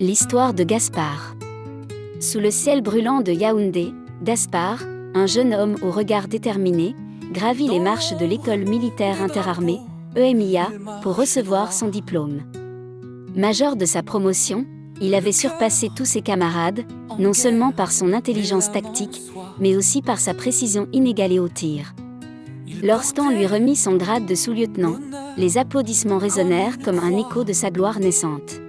L'histoire de Gaspard. Sous le ciel brûlant de Yaoundé, Gaspard, un jeune homme au regard déterminé, gravit les marches de l'école militaire interarmée, EMIA, pour recevoir son diplôme. Major de sa promotion, il avait surpassé tous ses camarades, non seulement par son intelligence tactique, mais aussi par sa précision inégalée au tir. Lorsqu'on lui remit son grade de sous-lieutenant, les applaudissements résonnèrent comme un écho de sa gloire naissante.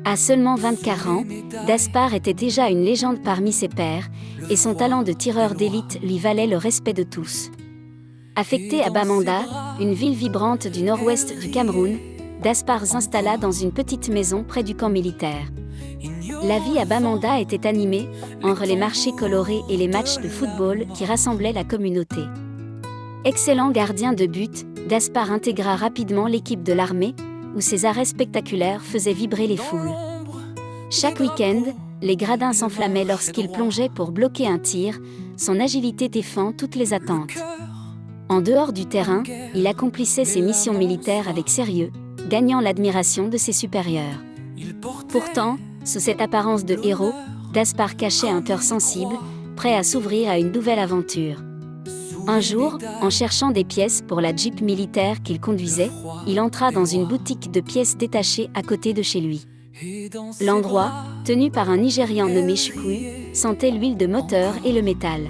À seulement 24 ans, Gaspard était déjà une légende parmi ses pairs, et son talent de tireur d'élite lui valait le respect de tous. Affecté à Bamenda, une ville vibrante du nord-ouest du Cameroun, Gaspard s'installa dans une petite maison près du camp militaire. La vie à Bamenda était animée, entre les marchés colorés et les matchs de football qui rassemblaient la communauté. Excellent gardien de but, Gaspard intégra rapidement l'équipe de l'armée, où ses arrêts spectaculaires faisaient vibrer les foules. Chaque week-end, les gradins s'enflammaient lorsqu'il plongeait pour bloquer un tir, son agilité défend toutes les attentes. En dehors du terrain, il accomplissait ses missions militaires avec sérieux, gagnant l'admiration de ses supérieurs. Pourtant, sous cette apparence de héros, Gaspard cachait un cœur sensible, prêt à s'ouvrir à une nouvelle aventure. Un jour, en cherchant des pièces pour la Jeep militaire qu'il conduisait, il entra dans une boutique de pièces détachées à côté de chez lui. L'endroit, tenu par un Nigérian nommé Chukwu, sentait l'huile de moteur et le métal.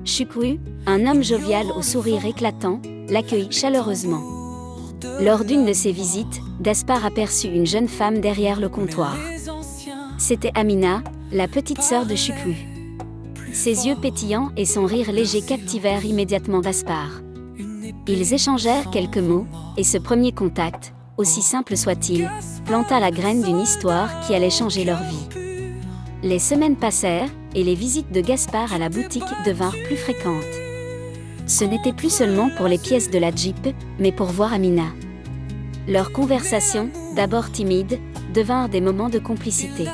Chukwu, un homme jovial au sourire éclatant, l'accueillit chaleureusement. Lors d'une de ses visites, Gaspard aperçut une jeune femme derrière le comptoir. C'était Amina, la petite sœur de Chukwu. Ses yeux pétillants et son rire léger captivèrent immédiatement Gaspard. Ils échangèrent quelques mots, et ce premier contact, aussi simple soit-il, planta la graine d'une histoire qui allait changer leur vie. Les semaines passèrent, et les visites de Gaspard à la boutique devinrent plus fréquentes. Ce n'était plus seulement pour les pièces de la Jeep, mais pour voir Amina. Leurs conversations, d'abord timides, devinrent des moments de complicité.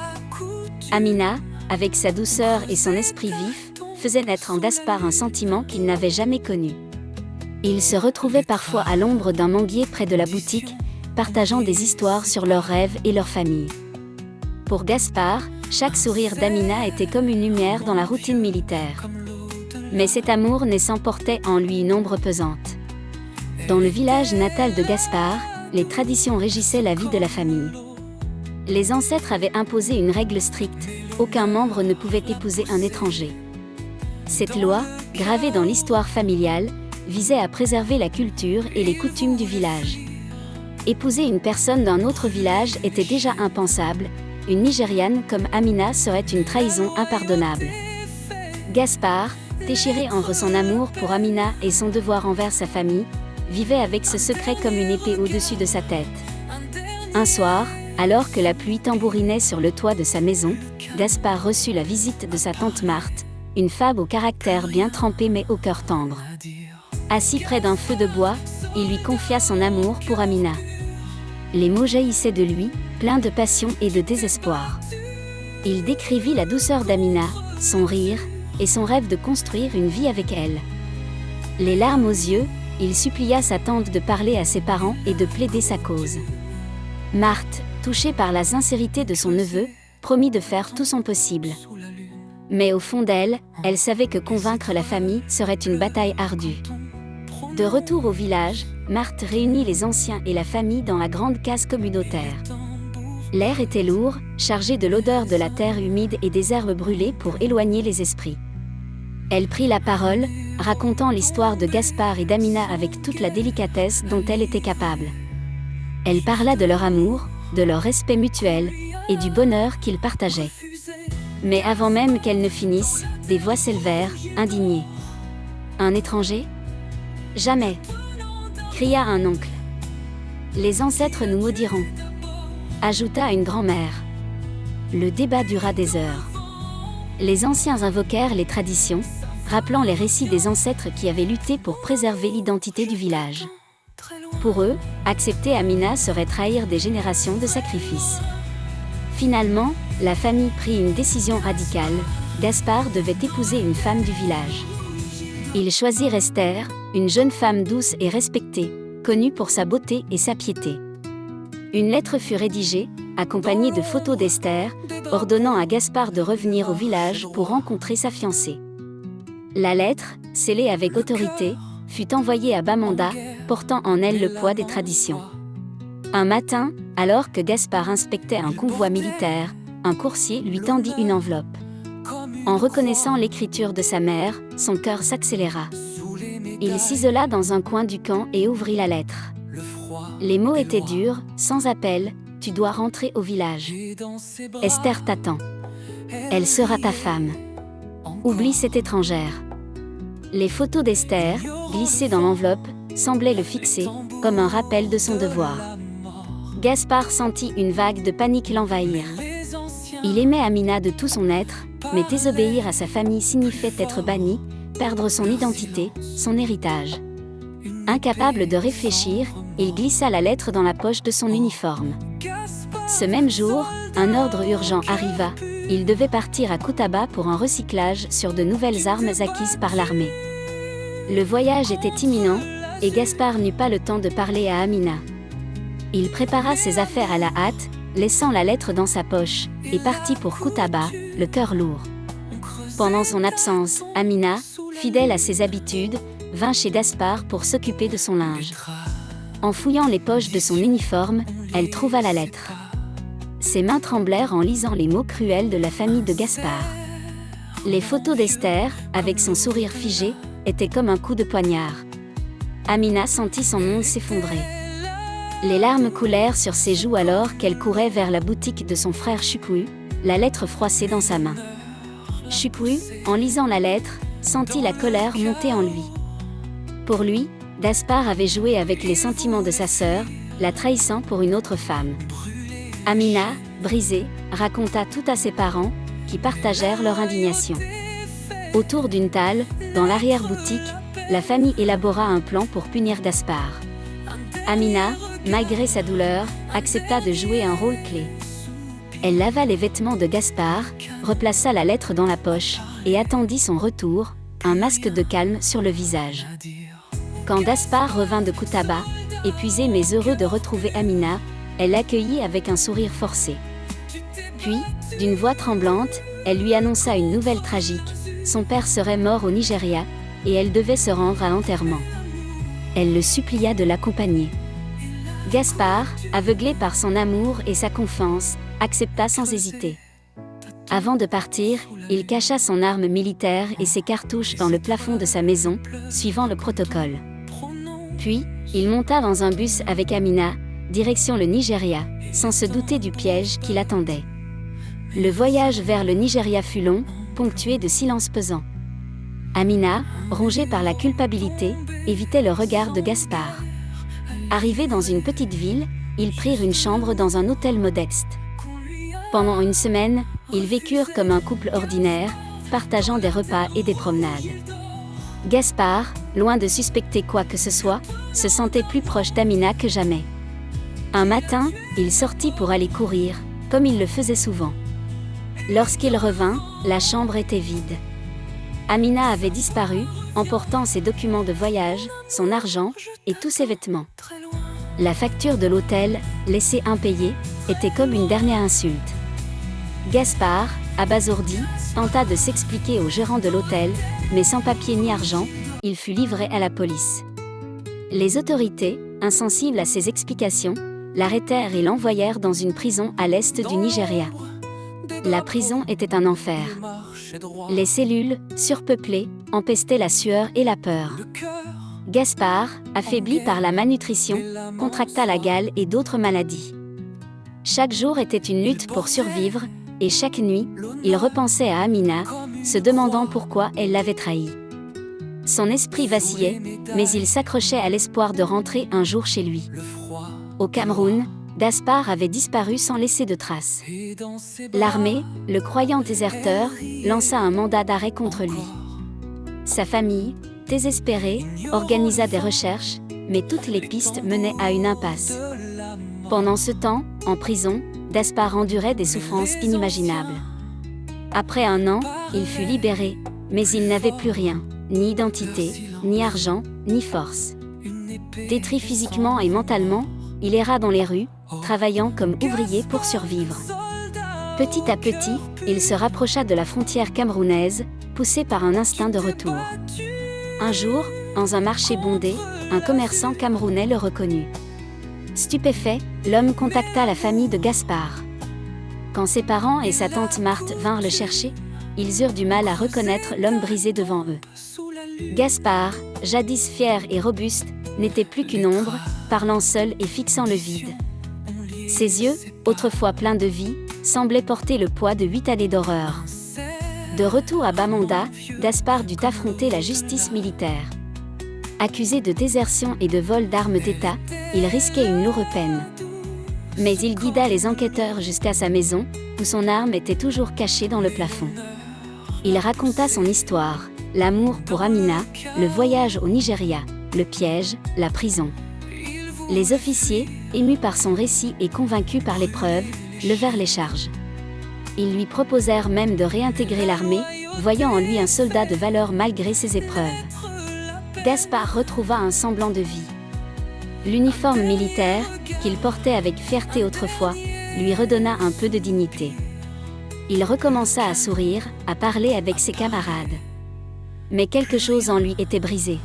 Amina, avec sa douceur et son esprit vif, faisait naître en Gaspard un sentiment qu'il n'avait jamais connu. Ils se retrouvaient parfois à l'ombre d'un manguier près de la boutique, partageant des histoires sur leurs rêves et leur famille. Pour Gaspard, chaque sourire d'Amina était comme une lumière dans la routine militaire. Mais cet amour naissant portait en lui une ombre pesante. Dans le village natal de Gaspard, les traditions régissaient la vie de la famille. Les ancêtres avaient imposé une règle stricte: aucun membre ne pouvait épouser un étranger. Cette loi, gravée dans l'histoire familiale, visait à préserver la culture et les coutumes du village. Épouser une personne d'un autre village était déjà impensable, une Nigériane comme Amina serait une trahison impardonnable. Gaspard, déchiré entre son amour pour Amina et son devoir envers sa famille, vivait avec ce secret comme une épée au-dessus de sa tête. Un soir, alors que la pluie tambourinait sur le toit de sa maison, Gaspard reçut la visite de sa tante Marthe, une femme au caractère bien trempé mais au cœur tendre. Assis près d'un feu de bois, il lui confia son amour pour Amina. Les mots jaillissaient de lui, pleins de passion et de désespoir. Il décrivit la douceur d'Amina, son rire, et son rêve de construire une vie avec elle. Les larmes aux yeux, il supplia sa tante de parler à ses parents et de plaider sa cause. Marthe, touchée par la sincérité de son neveu, promit de faire tout son possible. Mais au fond d'elle, elle savait que convaincre la famille serait une bataille ardue. De retour au village, Marthe réunit les anciens et la famille dans la grande case communautaire. L'air était lourd, chargé de l'odeur de la terre humide et des herbes brûlées pour éloigner les esprits. Elle prit la parole, racontant l'histoire de Gaspard et d'Amina avec toute la délicatesse dont elle était capable. Elle parla de leur amour, de leur respect mutuel, et du bonheur qu'ils partageaient. Mais avant même qu'elle ne finisse, des voix s'élevèrent, indignées. « Un étranger ? Jamais !» cria un oncle. « Les ancêtres nous maudiront !» ajouta une grand-mère. Le débat dura des heures. Les anciens invoquèrent les traditions, rappelant les récits des ancêtres qui avaient lutté pour préserver l'identité du village. Pour eux, accepter Amina serait trahir des générations de sacrifices. Finalement, la famille prit une décision radicale: Gaspard devait épouser une femme du village. Il choisit Esther, une jeune femme douce et respectée, connue pour sa beauté et sa piété. Une lettre fut rédigée, accompagné de photos d'Esther, ordonnant à Gaspard de revenir au village pour rencontrer sa fiancée. La lettre, scellée avec autorité, fut envoyée à Bamanda, portant en elle le poids des traditions. Un matin, alors que Gaspard inspectait un convoi militaire, un coursier lui tendit une enveloppe. En reconnaissant l'écriture de sa mère, son cœur s'accéléra. Il s'isola dans un coin du camp et ouvrit la lettre. Les mots étaient durs, sans appel, « Tu dois rentrer au village. Esther t'attend. Elle sera ta femme. Oublie cette étrangère. » Les photos d'Esther, glissées dans l'enveloppe, semblaient le fixer, comme un rappel de son devoir. Gaspard sentit une vague de panique l'envahir. Il aimait Amina de tout son être, mais désobéir à sa famille signifiait être banni, perdre son identité, son héritage. Incapable de réfléchir, il glissa la lettre dans la poche de son uniforme. Ce même jour, un ordre urgent arriva, il devait partir à Koutaba pour un recyclage sur de nouvelles armes acquises par l'armée. Le voyage était imminent, et Gaspard n'eut pas le temps de parler à Amina. Il prépara ses affaires à la hâte, laissant la lettre dans sa poche, et partit pour Koutaba, le cœur lourd. Pendant son absence, Amina, fidèle à ses habitudes, vint chez Gaspard pour s'occuper de son linge. En fouillant les poches de son uniforme, elle trouva la lettre. Ses mains tremblèrent en lisant les mots cruels de la famille de Gaspard. Les photos d'Esther, avec son sourire figé, étaient comme un coup de poignard. Amina sentit son monde s'effondrer. Les larmes coulèrent sur ses joues alors qu'elle courait vers la boutique de son frère Chukwu, la lettre froissée dans sa main. Chukwu, en lisant la lettre, sentit la colère monter en lui. Pour lui, Gaspard avait joué avec les sentiments de sa sœur, la trahissant pour une autre femme. Amina, brisée, raconta tout à ses parents, qui partagèrent leur indignation. Autour d'une table, dans l'arrière-boutique, la famille élabora un plan pour punir Gaspard. Amina, malgré sa douleur, accepta de jouer un rôle clé. Elle lava les vêtements de Gaspard, replaça la lettre dans la poche, et attendit son retour, un masque de calme sur le visage. Quand Gaspard revint de Koutaba, épuisé mais heureux de retrouver Amina, elle l'accueillit avec un sourire forcé. Puis, d'une voix tremblante, elle lui annonça une nouvelle tragique, son père serait mort au Nigeria, et elle devait se rendre à l'enterrement. Elle le supplia de l'accompagner. Gaspard, aveuglé par son amour et sa confiance, accepta sans hésiter. Avant de partir, il cacha son arme militaire et ses cartouches dans le plafond de sa maison, suivant le protocole. Puis, il monta dans un bus avec Amina, direction le Nigeria, sans se douter du piège qui l'attendait. Le voyage vers le Nigeria fut long, ponctué de silences pesants. Amina, rongée par la culpabilité, évitait le regard de Gaspard. Arrivés dans une petite ville, ils prirent une chambre dans un hôtel modeste. Pendant une semaine, ils vécurent comme un couple ordinaire, partageant des repas et des promenades. Gaspard, loin de suspecter quoi que ce soit, se sentait plus proche d'Amina que jamais. Un matin, il sortit pour aller courir, comme il le faisait souvent. Lorsqu'il revint, la chambre était vide. Amina avait disparu, emportant ses documents de voyage, son argent et tous ses vêtements. La facture de l'hôtel, laissée impayée, était comme une dernière insulte. Gaspard, abasourdi, tenta de s'expliquer au gérant de l'hôtel, mais sans papier ni argent, il fut livré à la police. Les autorités, insensibles à ses explications, l'arrêtèrent et l'envoyèrent dans une prison à l'est du Nigeria. La prison était un enfer. Les cellules, surpeuplées, empestaient la sueur et la peur. Gaspard, affaibli par la malnutrition, contracta la gale et d'autres maladies. Chaque jour était une lutte pour survivre, et chaque nuit, il repensait à Amina, se demandant pourquoi elle l'avait trahi. Son esprit vacillait, mais il s'accrochait à l'espoir de rentrer un jour chez lui. Au Cameroun, Gaspard avait disparu sans laisser de traces. L'armée, le croyant déserteur, lança un mandat d'arrêt contre lui. Sa famille, désespérée, organisa des recherches, mais toutes les pistes menaient à une impasse. Pendant ce temps, en prison, Gaspard endurait des souffrances inimaginables. Après 1 an, il fut libéré, mais il n'avait plus rien, ni identité, ni argent, ni force. Détruit physiquement et mentalement, il erra dans les rues, travaillant comme ouvrier pour survivre. Petit à petit, il se rapprocha de la frontière camerounaise, poussé par un instinct de retour. Un jour, dans un marché bondé, un commerçant camerounais le reconnut. Stupéfait, l'homme contacta la famille de Gaspard. Quand ses parents et sa tante Marthe vinrent le chercher, ils eurent du mal à reconnaître l'homme brisé devant eux. Gaspard, jadis fier et robuste, n'était plus qu'une ombre, parlant seul et fixant le vide. Ses yeux, autrefois pleins de vie, semblaient porter le poids de 8 années d'horreur. De retour à Bamenda, Gaspard dut affronter la justice militaire. Accusé de désertion et de vol d'armes d'État, il risquait une lourde peine. Mais il guida les enquêteurs jusqu'à sa maison, où son arme était toujours cachée dans le plafond. Il raconta son histoire, l'amour pour Amina, le voyage au Nigeria, le piège, la prison. Les officiers, émus par son récit et convaincus par les preuves, levèrent les charges. Ils lui proposèrent même de réintégrer l'armée, voyant en lui un soldat de valeur malgré ses épreuves. Gaspard retrouva un semblant de vie. L'uniforme militaire, qu'il portait avec fierté autrefois, lui redonna un peu de dignité. Il recommença à sourire, à parler avec ses camarades. Mais quelque chose en lui était brisé.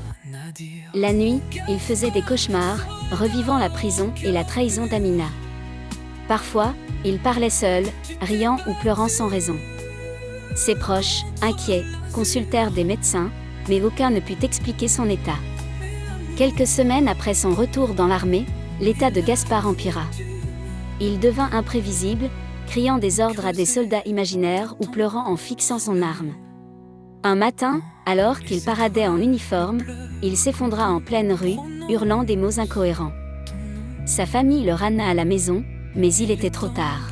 La nuit, il faisait des cauchemars, revivant la prison et la trahison d'Amina. Parfois, il parlait seul, riant ou pleurant sans raison. Ses proches, inquiets, consultèrent des médecins, mais aucun ne put expliquer son état. Quelques semaines après son retour dans l'armée, l'état de Gaspard empira. Il devint imprévisible, criant des ordres à des soldats imaginaires ou pleurant en fixant son arme. Un matin, alors qu'il paradait en uniforme, il s'effondra en pleine rue, hurlant des mots incohérents. Sa famille le ramena à la maison, mais il était trop tard.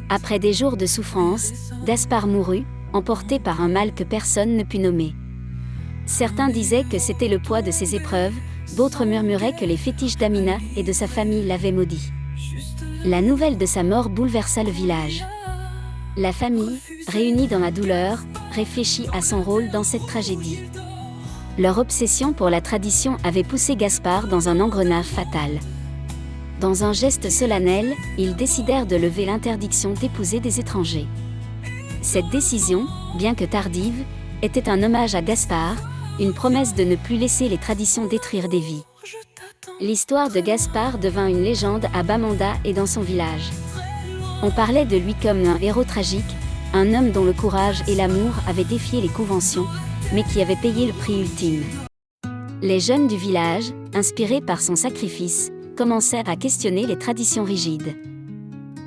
Après des jours de souffrance, Gaspard mourut, emporté par un mal que personne ne put nommer. Certains disaient que c'était le poids de ses épreuves, d'autres murmuraient que les fétiches d'Amina et de sa famille l'avaient maudit. La nouvelle de sa mort bouleversa le village. La famille, réunie dans la douleur, réfléchit à son rôle dans cette tragédie. Leur obsession pour la tradition avait poussé Gaspard dans un engrenage fatal. Dans un geste solennel, ils décidèrent de lever l'interdiction d'épouser des étrangers. Cette décision, bien que tardive, était un hommage à Gaspard, une promesse de ne plus laisser les traditions détruire des vies. L'histoire de Gaspard devint une légende à Bamenda et dans son village. On parlait de lui comme un héros tragique, un homme dont le courage et l'amour avaient défié les conventions, mais qui avait payé le prix ultime. Les jeunes du village, inspirés par son sacrifice, commencèrent à questionner les traditions rigides.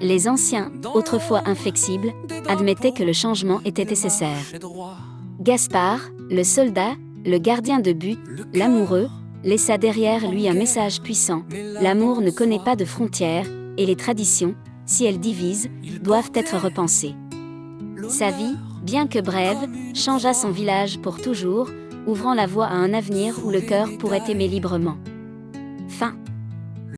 Les anciens, autrefois inflexibles, admettaient que le changement était nécessaire. Gaspard, le soldat, le gardien de but, l'amoureux, laissa derrière lui un message puissant. L'amour ne connaît pas de frontières, et les traditions, si elles divisent, doivent être repensées. Sa vie, bien que brève, changea son village pour toujours, ouvrant la voie à un avenir où le cœur pourrait aimer librement.